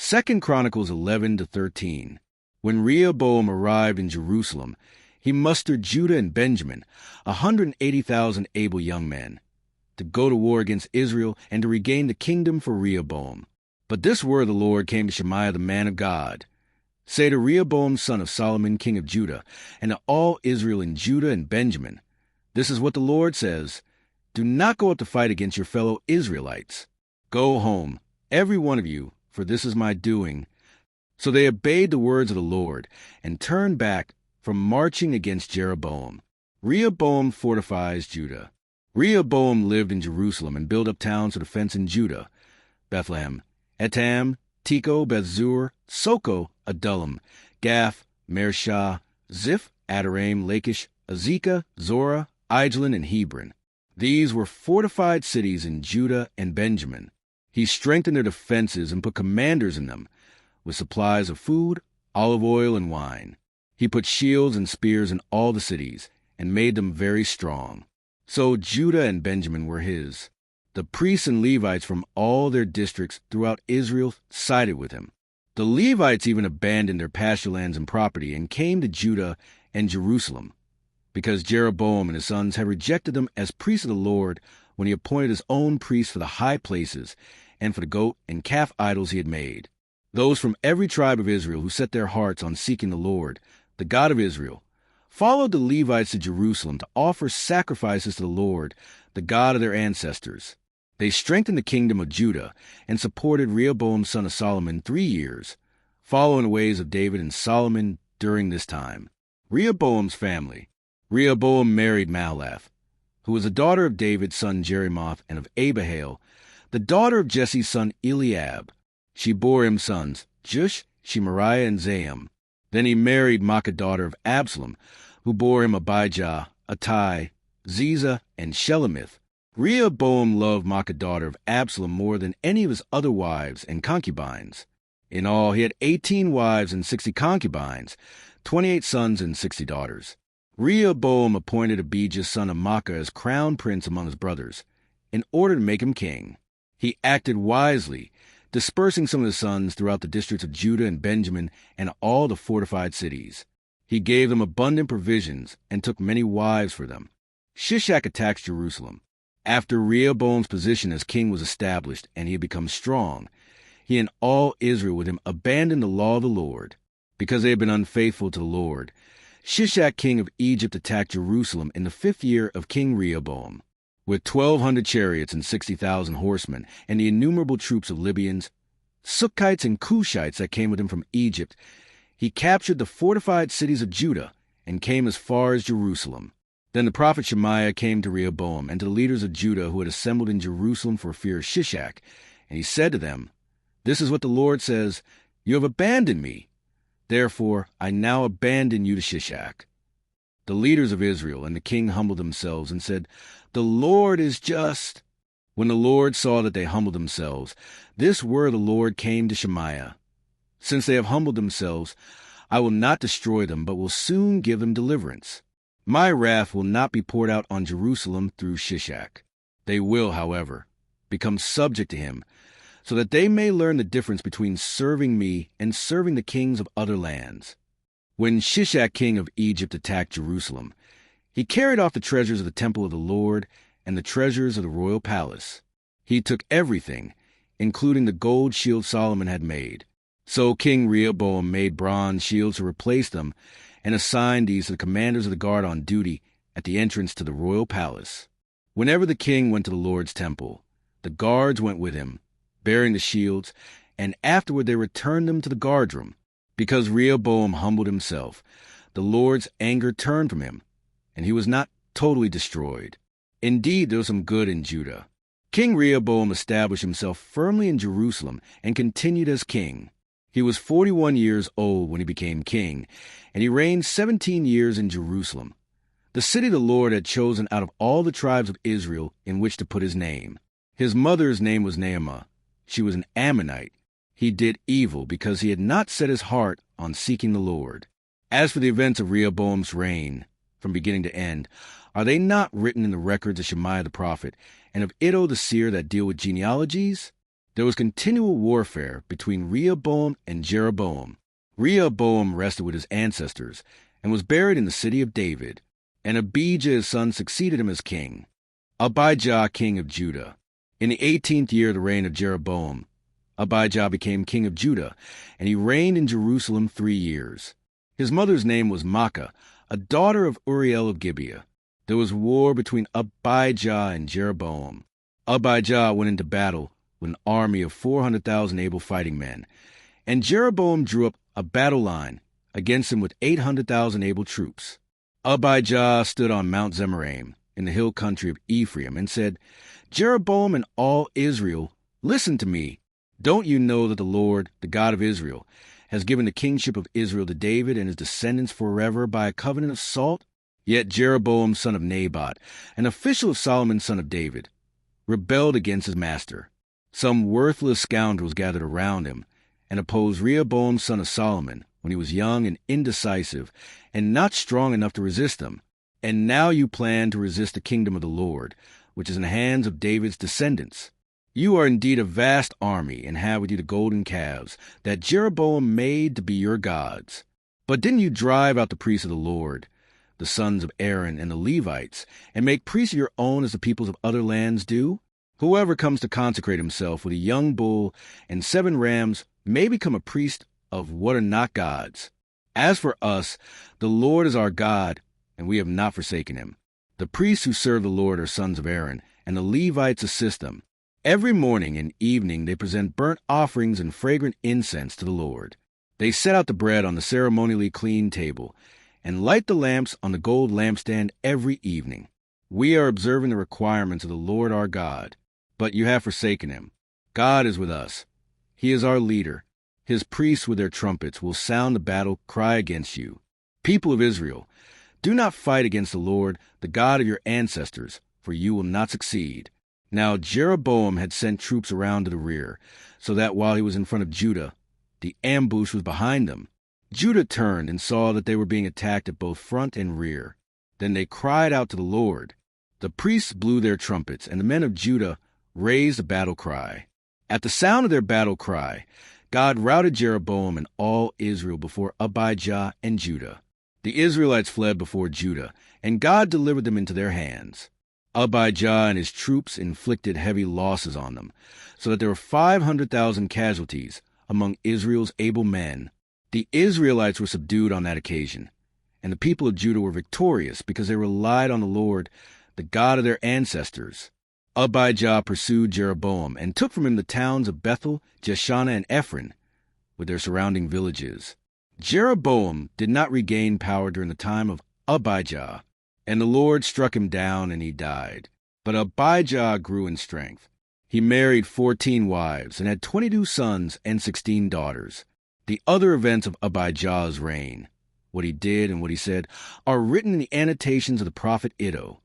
2 Chronicles 11-13. When Rehoboam arrived in Jerusalem, he mustered Judah and Benjamin, 180,000 able young men, to go to war against Israel and to regain the kingdom for Rehoboam. But this word of the Lord came to Shemaiah the man of God. Say to Rehoboam son of Solomon king of Judah, and to all Israel in Judah and Benjamin, this is what the Lord says, do not go up to fight against your fellow Israelites. Go home, every one of you, for this is my doing. So they obeyed the words of the Lord, and turned back from marching against Jeroboam. Rehoboam fortifies Judah. Rehoboam lived in Jerusalem and built up towns for defense in Judah: Bethlehem, Etam, Tekoa, Bethzur, Soko, Adullam, Gath, Mareshah, Ziph, Adoraim, Lachish, Azekah, Zorah, Aijalon, and Hebron. These were fortified cities in Judah and Benjamin. He strengthened their defenses and put commanders in them, with supplies of food, olive oil, and wine. He put shields and spears in all the cities, and made them very strong. So Judah and Benjamin were his. The priests and Levites from all their districts throughout Israel sided with him. The Levites even abandoned their pasture lands and property and came to Judah and Jerusalem, because Jeroboam and his sons had rejected them as priests of the Lord when he appointed his own priests for the high places and for the goat and calf idols he had made. Those from every tribe of Israel who set their hearts on seeking the Lord, the God of Israel, followed the Levites to Jerusalem to offer sacrifices to the Lord, the God of their ancestors. They strengthened the kingdom of Judah and supported Rehoboam son of Solomon 3 years, following the ways of David and Solomon during this time. Rehoboam's family. Rehoboam married Mahalath, who was the daughter of David's son Jerimoth and of Abihail, the daughter of Jesse's son Eliab. She bore him sons, Jush, Shemariah, and Zaam. Then he married Maacah daughter of Absalom, who bore him Abijah, Attai, Ziza, and Shelemith. Rehoboam loved Maacah daughter of Absalom more than any of his other wives and concubines. In all, he had 18 wives and 60 concubines, 28 sons and 60 daughters. Rehoboam appointed Abijah son of Maacah as crown prince among his brothers, in order to make him king. He acted wisely, dispersing some of his sons throughout the districts of Judah and Benjamin and all the fortified cities. He gave them abundant provisions and took many wives for them. Shishak attacked Jerusalem. After Rehoboam's position as king was established and he had become strong, he and all Israel with him abandoned the law of the Lord, because they had been unfaithful to the Lord. Shishak king of Egypt attacked Jerusalem in the 5th year of King Rehoboam, with 1,200 chariots and 60,000 horsemen, and the innumerable troops of Libyans, Sukkites, and Cushites that came with him from Egypt. He captured the fortified cities of Judah and came as far as Jerusalem. Then the prophet Shemaiah came to Rehoboam and to the leaders of Judah who had assembled in Jerusalem for fear of Shishak, and he said to them, "This is what the Lord says, you have abandoned me. Therefore I now abandon you to Shishak." The leaders of Israel and the king humbled themselves and said, "The Lord is just." When the Lord saw that they humbled themselves, this word of the Lord came to Shemaiah: "Since they have humbled themselves, I will not destroy them, but will soon give them deliverance. My wrath will not be poured out on Jerusalem through Shishak. They will, however, become subject to him, so that they may learn the difference between serving me and serving the kings of other lands." When Shishak king of Egypt attacked Jerusalem, he carried off the treasures of the temple of the Lord and the treasures of the royal palace. He took everything, including the gold shield Solomon had made. So King Rehoboam made bronze shields to replace them and assigned these to the commanders of the guard on duty at the entrance to the royal palace. Whenever the king went to the Lord's temple, the guards went with him, bearing the shields, and afterward they returned them to the guardroom. Because Rehoboam humbled himself, the Lord's anger turned from him, and he was not totally destroyed. Indeed, there was some good in Judah. King Rehoboam established himself firmly in Jerusalem and continued as king. He was 41 years old when he became king, and he reigned 17 years in Jerusalem, the city the Lord had chosen out of all the tribes of Israel in which to put his name. His mother's name was Naamah. She was an Ammonite. He did evil because he had not set his heart on seeking the Lord. As for the events of Rehoboam's reign, from beginning to end, are they not written in the records of Shemaiah the prophet and of Iddo the seer that deal with genealogies? There was continual warfare between Rehoboam and Jeroboam. Rehoboam rested with his ancestors and was buried in the city of David, and Abijah his son succeeded him as king. Abijah, king of Judah. In the 18th year of the reign of Jeroboam, Abijah became king of Judah, and he reigned in Jerusalem 3 years. His mother's name was Maacah, a daughter of Uriel of Gibeah. There was war between Abijah and Jeroboam. Abijah went into battle with an army of 400,000 able fighting men, and Jeroboam drew up a battle line against him with 800,000 able troops. Abijah stood on Mount Zemaraim in the hill country of Ephraim and said, "Jeroboam and all Israel, listen to me. Don't you know that the Lord, the God of Israel, has given the kingship of Israel to David and his descendants forever by a covenant of salt?" Yet Jeroboam, son of Nebat, an official of Solomon, son of David, rebelled against his master. Some worthless scoundrels gathered around him and opposed Rehoboam, son of Solomon, when he was young and indecisive and not strong enough to resist him. And now you plan to resist the kingdom of the Lord, which is in the hands of David's descendants. You are indeed a vast army and have with you the golden calves that Jeroboam made to be your gods. But didn't you drive out the priests of the Lord, the sons of Aaron and the Levites, and make priests of your own as the peoples of other lands do? Whoever comes to consecrate himself with a young bull and 7 rams may become a priest of what are not gods. As for us, the Lord is our God, and we have not forsaken him. The priests who serve the Lord are sons of Aaron, and the Levites assist them. Every morning and evening they present burnt offerings and fragrant incense to the Lord. They set out the bread on the ceremonially clean table, and light the lamps on the gold lampstand every evening. We are observing the requirements of the Lord our God, but you have forsaken him. God is with us. He is our leader. His priests with their trumpets will sound the battle cry against you. People of Israel, do not fight against the Lord, the God of your ancestors, for you will not succeed. Now Jeroboam had sent troops around to the rear, so that while he was in front of Judah, the ambush was behind them. Judah turned and saw that they were being attacked at both front and rear. Then they cried out to the Lord. The priests blew their trumpets, and the men of Judah raised a battle cry. At the sound of their battle cry, God routed Jeroboam and all Israel before Abijah and Judah. The Israelites fled before Judah, and God delivered them into their hands. Abijah and his troops inflicted heavy losses on them, so that there were 500,000 casualties among Israel's able men. The Israelites were subdued on that occasion, and the people of Judah were victorious because they relied on the Lord, the God of their ancestors. Abijah pursued Jeroboam and took from him the towns of Bethel, Jeshanah, and Ephron, with their surrounding villages. Jeroboam did not regain power during the time of Abijah, and the Lord struck him down and he died. But Abijah grew in strength. He married 14 wives and had 22 sons and 16 daughters. The other events of Abijah's reign, what he did and what he said, are written in the annotations of the prophet Iddo.